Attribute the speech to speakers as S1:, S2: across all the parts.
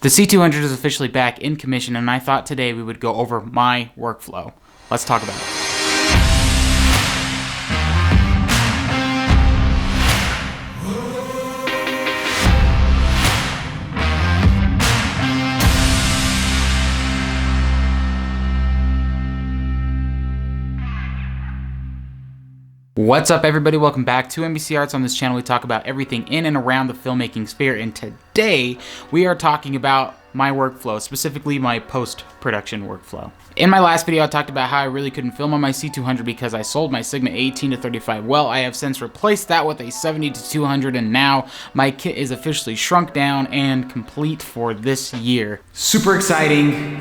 S1: The C200 is officially back in commission, and I thought today we would go over my workflow. Let's talk about it. What's up, everybody? Welcome back to NBC Arts. On this channel we talk about everything in and around the filmmaking sphere, and today we are talking about my workflow, specifically my post-production workflow. In my last video I talked about how I really couldn't film on my C200 because I sold my Sigma 18 to 35. Well, I have since replaced that with a 70 to 200, and now my kit is officially shrunk down and complete for this year. Super exciting.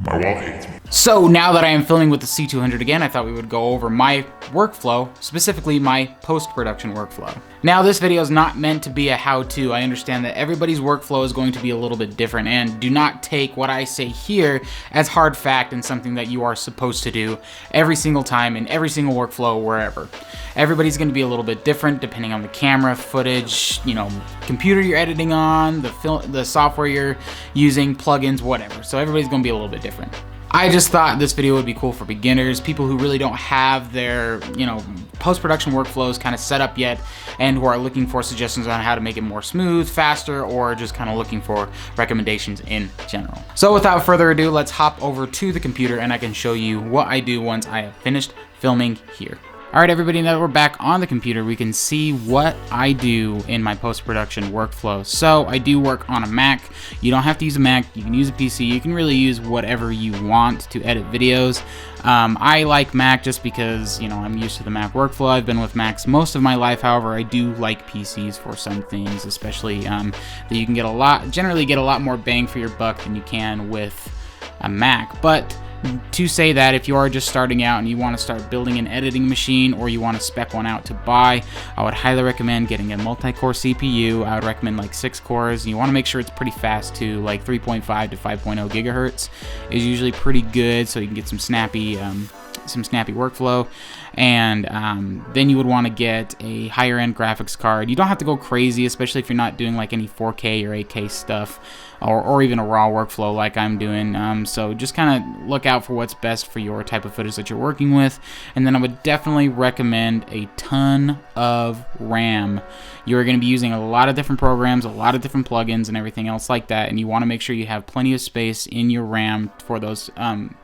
S2: My wall hates me.
S1: So now that I am filming with the C200 again, I thought we would go over my workflow, specifically my post-production workflow. Now, this video is not meant to be a how-to. I understand that everybody's workflow is going to be a little bit different, and do not take what I say here as hard fact and something that you are supposed to do every single time in every single workflow wherever. Everybody's going to be a little bit different depending on the camera, footage, computer you're editing on, the software you're using, plugins, whatever. So everybody's going to be a little bit different. I just thought this video would be cool for beginners, people who really don't have their, post-production workflows kind of set up yet, and who are looking for suggestions on how to make it more smooth, faster, or just kind of looking for recommendations in general. So without further ado, let's hop over to the computer and I can show you what I do once I have finished filming here. Alright, everybody, now that we're back on the computer, we can see what I do in my post-production workflow. So I do work on a Mac. You don't have to use a Mac, you can use a PC, you can really use whatever you want to edit videos. I like Mac just because, I'm used to the Mac workflow. I've been with Macs most of my life. However, I do like PCs for some things, especially that you can generally get a lot more bang for your buck than you can with a Mac. But to say that, if you are just starting out and you want to start building an editing machine, or you want to spec one out to buy, I would highly recommend getting a multi-core CPU. I would recommend like 6 cores. You want to make sure it's pretty fast too, like 3.5 to 5.0 gigahertz is usually pretty good, so you can get some snappy workflow. And then you would want to get a higher end graphics card. You don't have to go crazy, especially if you're not doing like any 4K or 8K stuff, or even a raw workflow like I'm doing. So just kind of look out for what's best for your type of footage that you're working with. And then I would definitely recommend a ton of RAM. You're going to be using a lot of different programs, a lot of different plugins and everything else like that, and you want to make sure you have plenty of space in your RAM for those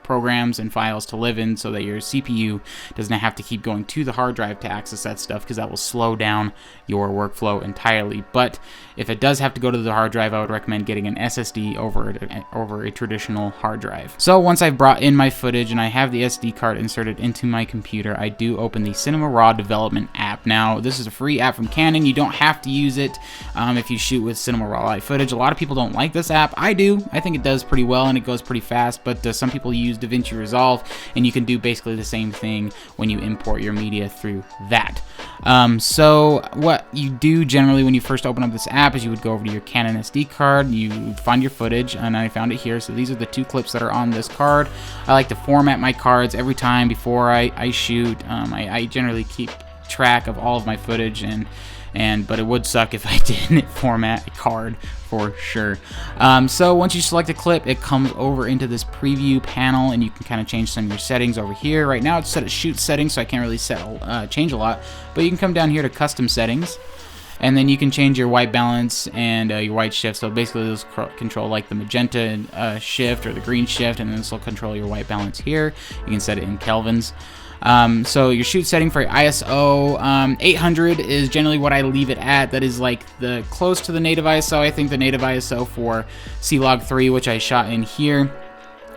S1: programs and files to live in, so that your CPU doesn't have to keep going to the hard drive to access that stuff, because that will slow down your workflow entirely. But if it does have to go to the hard drive, I would recommend getting an SSD over a traditional hard drive. So once I've brought in my footage and I have the SD card inserted into my computer, I do open the Cinema Raw development app. Now, this is a free app from Canon. You don't have to use it if you shoot with Cinema Raw live footage. A lot of people don't like this app. I do. I think it does pretty well and it goes pretty fast, but some people use DaVinci Resolve, and you can do basically the same thing when you import your media through that. So what you do generally when you first open up this app is you would go over to your Canon SD card, you would find your footage, and I found it here. So these are the 2 clips that are on this card. I like to format my cards every time before I shoot. I generally keep track of all of my footage, but it would suck if I didn't format a card for sure. So once you select a clip, it comes over into this preview panel, and you can kind of change some of your settings over here. Right now it's set at shoot settings, so I can't really change a lot, but you can come down here to custom settings, and then you can change your white balance and your white shift. So basically those control like the magenta shift or the green shift, and then this will control your white balance here. You can set it in kelvins. So your shoot setting for your ISO, 800 is generally what I leave it at. That is like the close to the native ISO. I think the native ISO for C-Log 3, which I shot in here,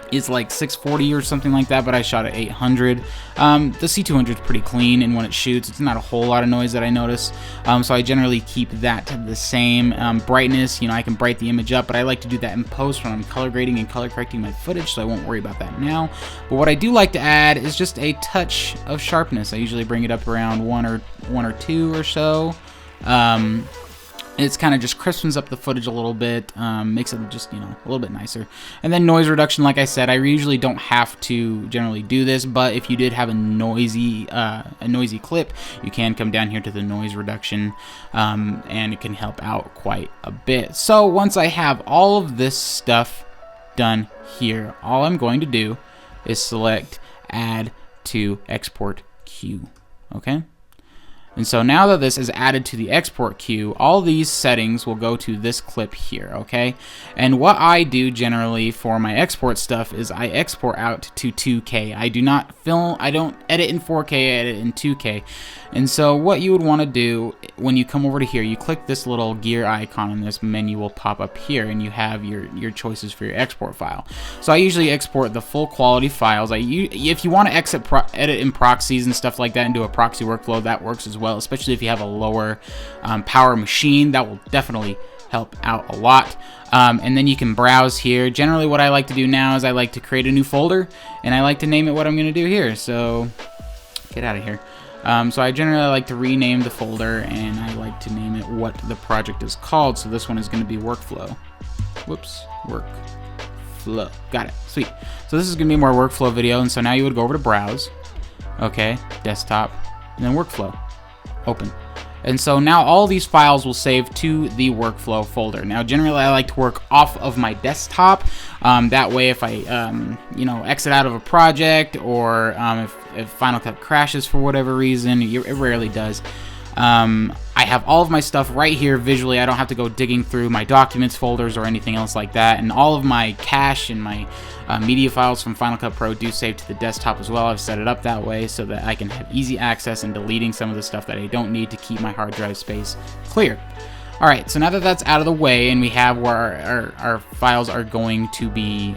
S1: is like 640 or something like that, but I shot at 800. The C200 is pretty clean, and when it shoots, it's not a whole lot of noise that I notice. So I generally keep that to the same. Brightness, I can brighten the image up, but I like to do that in post when I'm color grading and color correcting my footage, so I won't worry about that now. But what I do like to add is just a touch of sharpness. I usually bring it up around one or two or so. It's kind of just crispens up the footage a little bit, makes it just, a little bit nicer. And then noise reduction, like I said, I usually don't have to generally do this, but if you did have a noisy clip, you can come down here to the noise reduction, and it can help out quite a bit. So once I have all of this stuff done here, all I'm going to do is select Add to Export Queue, okay? And so now that this is added to the export queue, all these settings will go to this clip here, okay? And what I do generally for my export stuff is I export out to 2K. I don't edit in 4K, I edit in 2K. And so what you would want to do when you come over to here, you click this little gear icon and this menu will pop up here, and you have your choices for your export file. So I usually export the full quality files. If you want to edit in proxies and stuff like that and do a proxy workflow, that works as well, especially if you have a lower power machine. That will definitely help out a lot. And then you can browse here. Generally what I like to do now is I like to create a new folder, and I like to name it what I'm going to do here. So get out of here. So I generally like to rename the folder, and I like to name it what the project is called. So this one is going to be workflow. Whoops, workflow. Got it. Sweet. So this is going to be more workflow video, and so now you would go over to browse. Okay, desktop, and then workflow. Open. And so now all these files will save to the workflow folder. Now generally I like to work off of my desktop. That way if I exit out of a project, or if Final Cut crashes for whatever reason, it rarely does, I have all of my stuff right here visually. I don't have to go digging through my documents folders or anything else like that. And all of my cache and my media files from Final Cut Pro do save to the desktop as well. I've set it up that way so that I can have easy access and deleting some of the stuff that I don't need to keep my hard drive space clear. Alright, so now that that's out of the way and we have where our files are going to be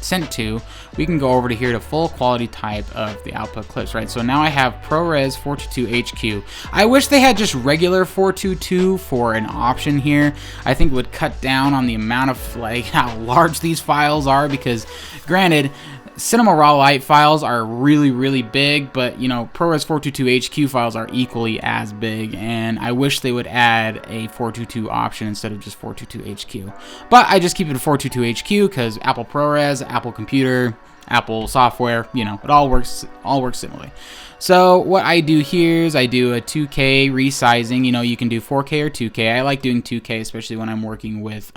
S1: sent to, we can go over to here to full quality type of the output clips, right? So now I have ProRes 422 HQ. I wish they had just regular 422 for an option here. I think it would cut down on the amount of how large these files are, because granted, Cinema Raw Light files are really big, but ProRes 422 HQ files are equally as big, and I wish they would add a 422 option instead of just 422 HQ. But I just keep it a 422 HQ because Apple ProRes, Apple Computer, Apple software, it all works similarly. So what I do here is I do a 2K resizing. You can do 4K or 2K. I like doing 2K, especially when I'm working with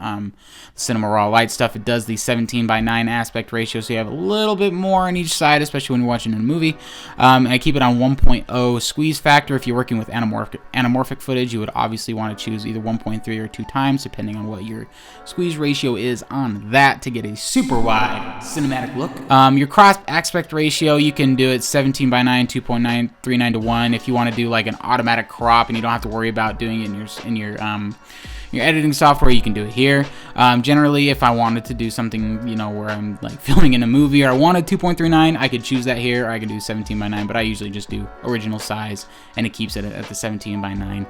S1: Cinema Raw Light stuff. It does the 17:9 aspect ratio, so you have a little bit more on each side, especially when you're watching a movie. I keep it on 1.0 squeeze factor. If you're working with anamorphic footage, you would obviously want to choose either 1.3 or 2 times, depending on what your squeeze ratio is on that, to get a super wide cinematic look. Your cross aspect ratio, you can do it 17:9, 2.939 to 1. If you want to do like an automatic crop and you don't have to worry about doing it in your editing software, you can do it here. Generally, if I wanted to do something, where I'm like filming in a movie, or I wanted 2.39, I could choose that here, or I can do 17:9, but I usually just do original size, and it keeps it at the 17:9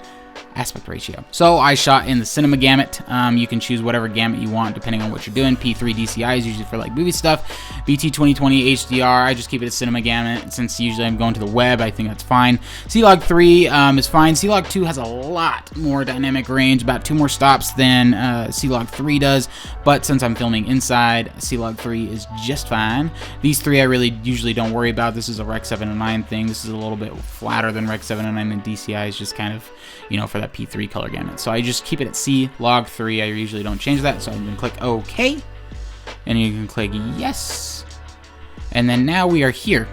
S1: aspect ratio. So I shot in the cinema gamut. You can choose whatever gamut you want depending on what you're doing. P3 DCI is usually for like movie stuff. BT 2020 HDR, I just keep it a cinema gamut since usually I'm going to the web. I think that's fine. C-Log 3 is fine. C-Log 2 has a lot more dynamic range, about 2 more stops than C-Log 3 does, but since I'm filming inside, C-Log 3 is just fine. These 3 I really usually don't worry about. This is a Rec 709 thing. This is a little bit flatter than Rec 709, and DCI is just kind of, for that P3 color gamut. So I just keep it at C-Log 3. I usually don't change that, so I'm going to click OK, and you can click yes, and then now we are here.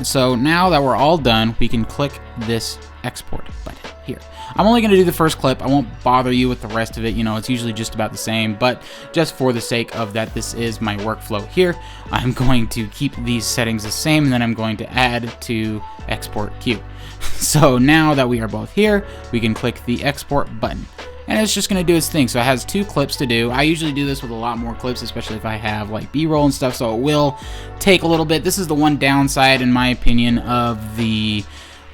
S1: So now that we're all done, we can click this export button here. I'm only going to do the first clip. I won't bother you with the rest of it. It's usually just about the same, but just for the sake of that this is my workflow here, I'm going to keep these settings the same, and then I'm going to add to export queue. So now that we are both here, we can click the export button, and it's just going to do its thing. So it has 2 clips to do. I usually do this with a lot more clips, especially if I have like B-roll and stuff, so it will take a little bit. This is the one downside, in my opinion, of the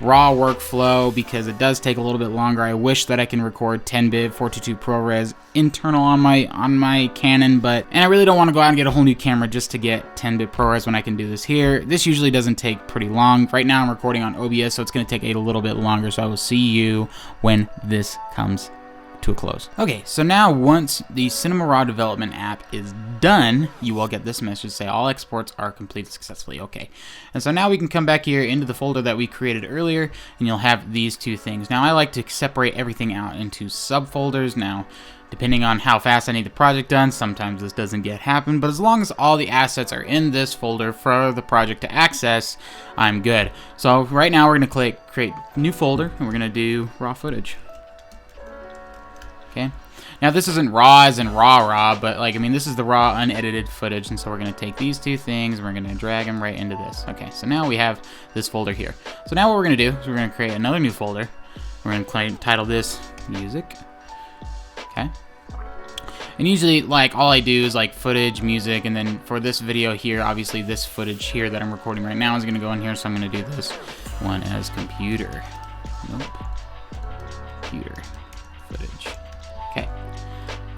S1: raw workflow because it does take a little bit longer. I wish that I can record 10-bit 422 ProRes internal on my Canon, and I really don't want to go out and get a whole new camera just to get 10-bit ProRes when I can do this here. This usually doesn't take pretty long. Right now I'm recording on OBS, so it's going to take a little bit longer, so I will see you when this comes to a close. Okay, so now once the Cinema Raw development app is done, you will get this message say all exports are completed successfully. Okay, and so now we can come back here into the folder that we created earlier, and you'll have these two things. Now I like to separate everything out into subfolders. Now, depending on how fast I need the project done, sometimes this doesn't happen, but as long as all the assets are in this folder for the project to access, I'm good. So right now we're going to click create new folder, and we're going to do raw footage. Okay. Now this isn't raw as in raw, but like, I mean, this is the raw unedited footage, and so we're gonna take these two things and we're gonna drag them right into this. Okay, so now we have this folder here. So now what we're gonna do is we're gonna create another new folder. We're gonna title this music. Okay. And usually, like, all I do is like footage, music, and then for this video here, obviously this footage here that I'm recording right now is gonna go in here, so I'm gonna do this one as computer. Nope. Computer footage. Okay.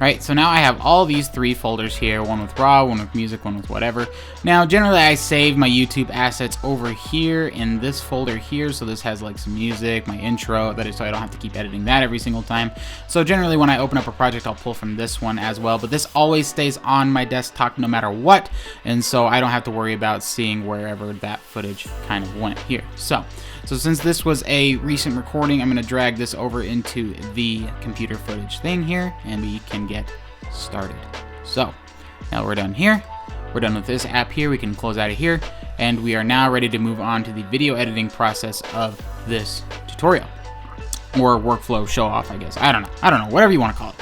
S1: Right, so now I have all these three folders here, one with raw, one with music, one with whatever. Now, generally I save my YouTube assets over here in this folder here, so this has like some music, my intro, that is so I don't have to keep editing that every single time. So generally when I open up a project, I'll pull from this one as well, but this always stays on my desktop no matter what, and so I don't have to worry about seeing wherever that footage kind of went here. So since this was a recent recording, I'm going to drag this over into the computer footage thing here, and we can get started. So now we're done here. We're done with this app here. We can close out of here, and we are now ready to move on to the video editing process of this tutorial, or workflow show off, I guess. I don't know, whatever you want to call it.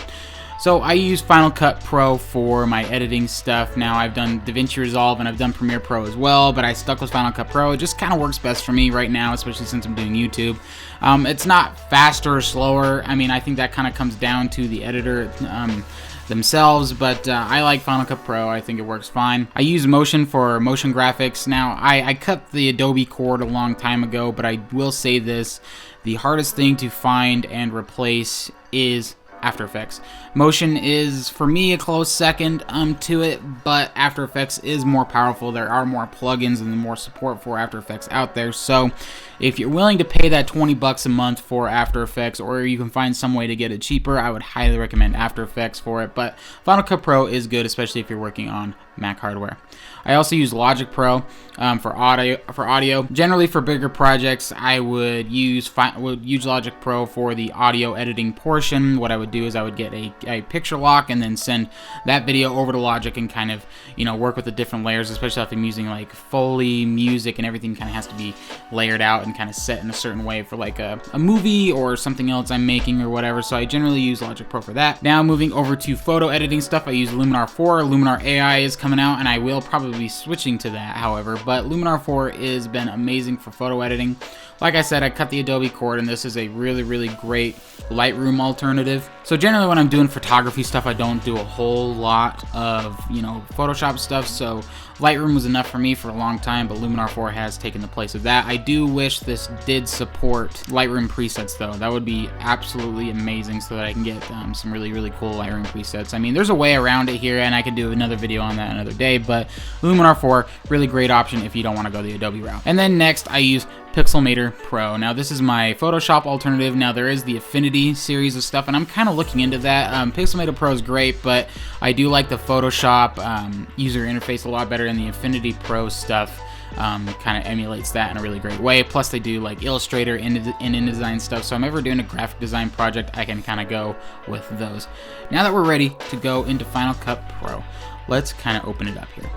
S1: So I use Final Cut Pro for my editing stuff. Now I've done DaVinci Resolve and I've done Premiere Pro as well, but I stuck with Final Cut Pro. It just kind of works best for me right now, especially since I'm doing YouTube. It's not faster or slower. I mean, I think that kind of comes down to the editor themselves, but I like Final Cut Pro. I think it works fine. I use Motion for motion graphics. Now I cut the Adobe cord a long time ago, but I will say this: the hardest thing to find and replace is After Effects. Motion is, for me, a close second to it, but After Effects is more powerful. There are more plugins and more support for After Effects out there. So if you're willing to pay that 20 bucks a month for After Effects, or you can find some way to get it cheaper, I would highly recommend After Effects for it. But Final Cut Pro is good, especially if you're working on Mac hardware. I also use Logic Pro for audio. Generally, for bigger projects, I would use Logic Pro for the audio editing portion. What I would do is I would get a picture lock and then send that video over to Logic and kind of, work with the different layers, especially if I'm using like Foley, music, and everything kind of has to be layered out and kind of set in a certain way for like a movie or something else I'm making or whatever. So I generally use Logic Pro for that. Now moving over to photo editing stuff, I use Luminar 4. Luminar AI is coming out, and I will probably be switching to that, however, but Luminar 4 has been amazing for photo editing. Like I said, I cut the Adobe cord, and this is a really great Lightroom alternative. So generally when I'm doing photography stuff, I don't do a whole lot of, Photoshop stuff, so Lightroom was enough for me for a long time, but Luminar 4 has taken the place of that. I do wish this did support Lightroom presets, though. That would be absolutely amazing, so that I can get some really cool Lightroom presets. I mean, there's a way around it here, and I could do another video on that another day, but Luminar 4, really great option if you don't want to go the Adobe route. And then next, I use Pixelmator Pro. Now this is my Photoshop alternative. Now there is the Affinity series of stuff, and I'm kind of looking into that. Pixelmator Pro is great, but I do like the Photoshop user interface a lot better, and the Affinity Pro stuff kind of emulates that in a really great way. Plus they do like Illustrator and InDesign stuff, so if I'm ever doing a graphic design project, I can kind of go with those. Now that we're ready to go into Final Cut Pro, let's kind of open it up here.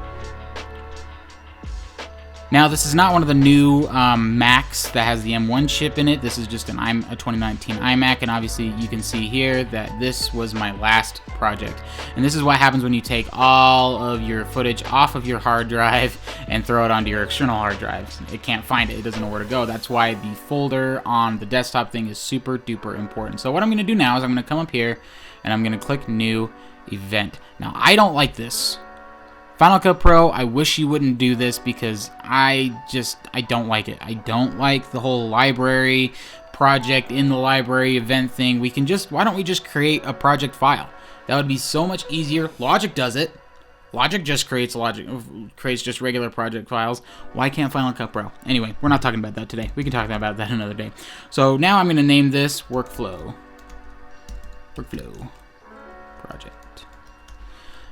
S1: Now, this is not one of the new Macs that has the M1 chip in it. This is just a 2019 iMac, and obviously you can see here that this was my last project. And this is what happens when you take all of your footage off of your hard drive and throw it onto your external hard drive. It can't find it. It doesn't know where to go. That's why the folder on the desktop thing is super duper important. So what I'm going to do now is I'm going to come up here and I'm going to click New Event. Now, I don't like this Final Cut Pro, I wish you wouldn't do this because I don't like it. I don't like the whole library project in the library event thing. Why don't we just create a project file? That would be so much easier. Logic does it. Logic just creates just regular project files. Why can't Final Cut Pro? Anyway, we're not talking about that today. We can talk about that another day. So now I'm going to name this workflow project.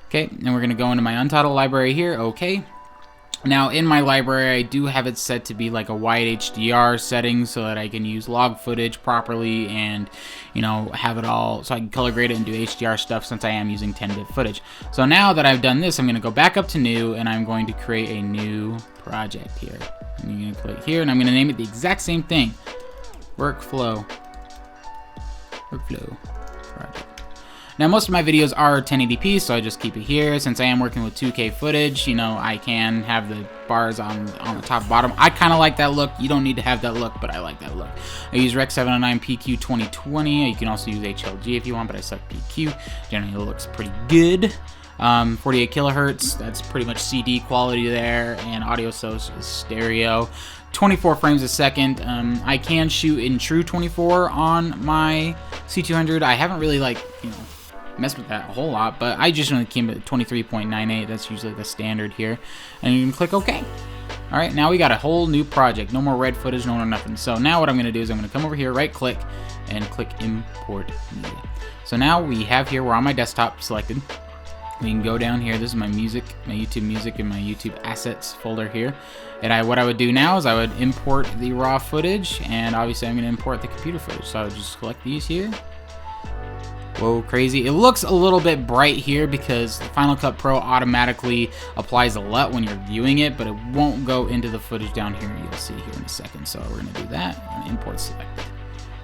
S1: Okay, and we're going to go into my untitled library here. Okay. Now, in my library, I do have it set to be like a wide HDR setting so that I can use log footage properly and, you know, have it all so I can color grade it and do HDR stuff since I am using 10-bit footage. So now that I've done this, I'm going to go back up to new and I'm going to create a new project here. And you're going to click here and I'm going to name it the exact same thing. Workflow project. Now, most of my videos are 1080p, so I just keep it here. Since I am working with 2K footage, you know, I can have the bars on the top and bottom. I kind of like that look. You don't need to have that look, but I like that look. I use Rec 709 PQ 2020. You can also use HLG if you want, but I select PQ. Generally, it looks pretty good. 48 kilohertz, that's pretty much CD quality there, and audio source is stereo. 24 frames a second. I can shoot in true 24 on my C200. I haven't really, like, you know, messed with that a whole lot, but I just only came at 23.98. That's usually the standard here. And you can click OK. All right, now we got a whole new project. No more red footage, no more nothing. So now what I'm going to do is I'm going to come over here, right click, and click Import Media. So now we have here, we're on my desktop selected. We can go down here. This is my music, my YouTube music, and my YouTube assets folder here. And what I would do now is I would import the raw footage, and obviously I'm going to import the computer footage. So I would just select these here. Whoa, crazy. It looks a little bit bright here because Final Cut Pro automatically applies a LUT when you're viewing it, but it won't go into the footage down here. You'll see here in a second. So we're going to do that and import selected.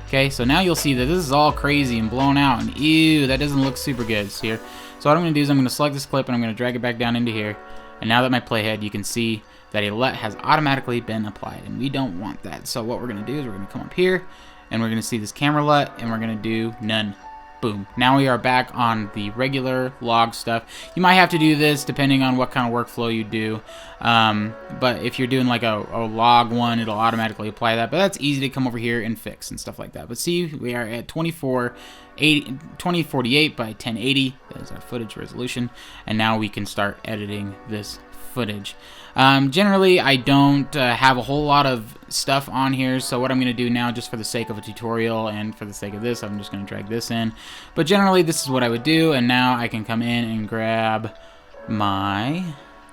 S1: Okay, so now you'll see that this is all crazy and blown out, and ew, that doesn't look super good here. So what I'm going to do is I'm going to select this clip and I'm going to drag it back down into here. And now that my playhead, you can see that a LUT has automatically been applied, and we don't want that. So what we're going to do is we're going to come up here and we're going to see this camera LUT, and we're going to do none. Boom. Now we are back on the regular log stuff. You might have to do this depending on what kind of workflow you do. But if you're doing like a log one, it'll automatically apply that. But that's easy to come over here and fix and stuff like that. But see, we are at 2048 by 1080. That is our footage resolution. And now we can start editing this footage. Generally, I don't have a whole lot of stuff on here, so what I'm going to do now, just for the sake of a tutorial and for the sake of this, I'm just going to drag this in. But generally, this is what I would do, and now I can come in and grab my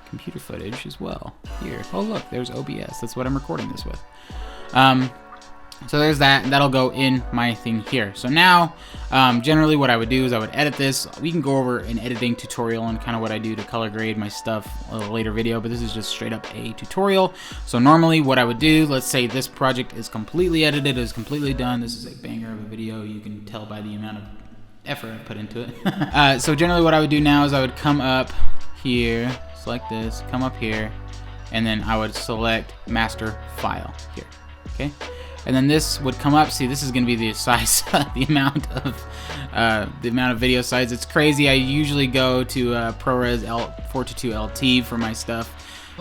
S1: computer footage as well. Here. Oh, look, there's OBS. That's what I'm recording this with. So there's that, and that'll go in my thing here. So now, generally what I would do is I would edit this. We can go over an editing tutorial and kind of what I do to color grade my stuff a later video, but this is just straight up a tutorial. So normally what I would do, let's say this project is completely edited, is completely done. This is a banger of a video. You can tell by the amount of effort I put into it. So generally what I would do now is I would come up here, select this, come up here, and then I would select master file here, okay? And then this would come up. See, this is going to be the size, the amount of video size. It's crazy. I usually go to ProRes 422 LT for my stuff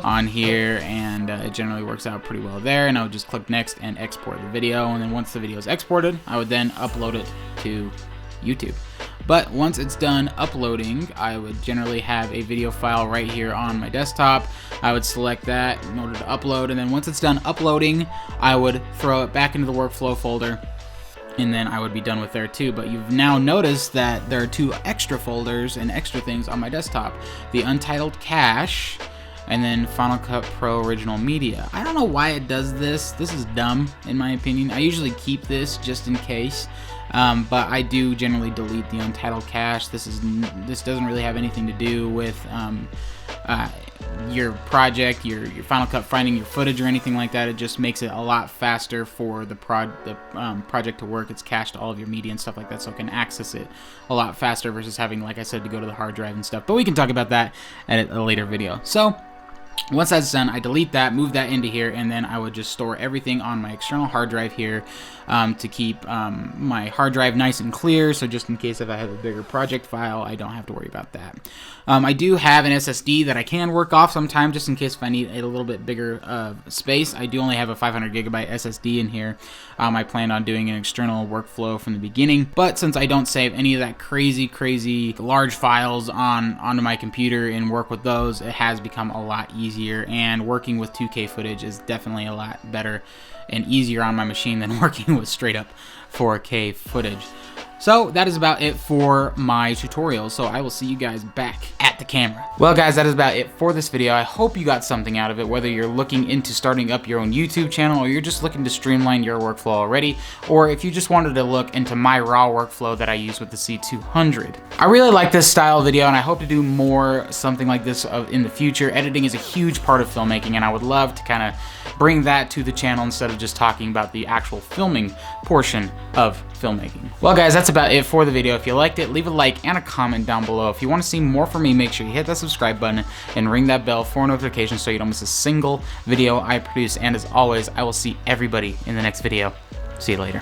S1: on here, and it generally works out pretty well there. And I would just click next and export the video. And then once the video is exported, I would then upload it to YouTube. But once it's done uploading, I would generally have a video file right here on my desktop. I would select that in order to upload, and then once it's done uploading, I would throw it back into the workflow folder, and then I would be done with there too. But you've now noticed that there are two extra folders and extra things on my desktop. The untitled cache, and then Final Cut Pro Original Media. I don't know why it does this. This is dumb, in my opinion. I usually keep this just in case. But I do generally delete the untitled cache. This doesn't really have anything to do with your project, your Final Cut finding your footage or anything like that. It just makes it a lot faster for the project to work. It's cached all of your media and stuff like that, so it can access it a lot faster versus having, like I said, to go to the hard drive and stuff. But we can talk about that at a later video. So Once that's done, I delete that, move that into here, and then I would just store everything on my external hard drive here to keep my hard drive nice and clear, so just in case if I have a bigger project file, I don't have to worry about that. I do have an SSD that I can work off sometimes, just in case if I need a little bit bigger space. I do only have a 500 gigabyte SSD in here. I planned on doing an external workflow from the beginning, but since I don't save any of that crazy large files onto my computer and work with those, it has become a lot easier, and working with 2K footage is definitely a lot better and easier on my machine than working with straight up 4K footage. So that is about it for my tutorial, so I will see you guys back at the camera. Well guys, that is about it for this video. I hope you got something out of it, whether you're looking into starting up your own YouTube channel, or you're just looking to streamline your workflow already, or if you just wanted to look into my raw workflow that I use with the C200. I really like this style video, and I hope to do more something like this in the future. Editing is a huge part of filmmaking, and I would love to kind of bring that to the channel instead of just talking about the actual filming portion of filmmaking. Well guys, that's about it for the video. If you liked it, leave a like and a comment down below. If you want to see more from me, make sure you hit that subscribe button and ring that bell for notifications so you don't miss a single video I produce. And as always, I will see everybody in the next video. See you later.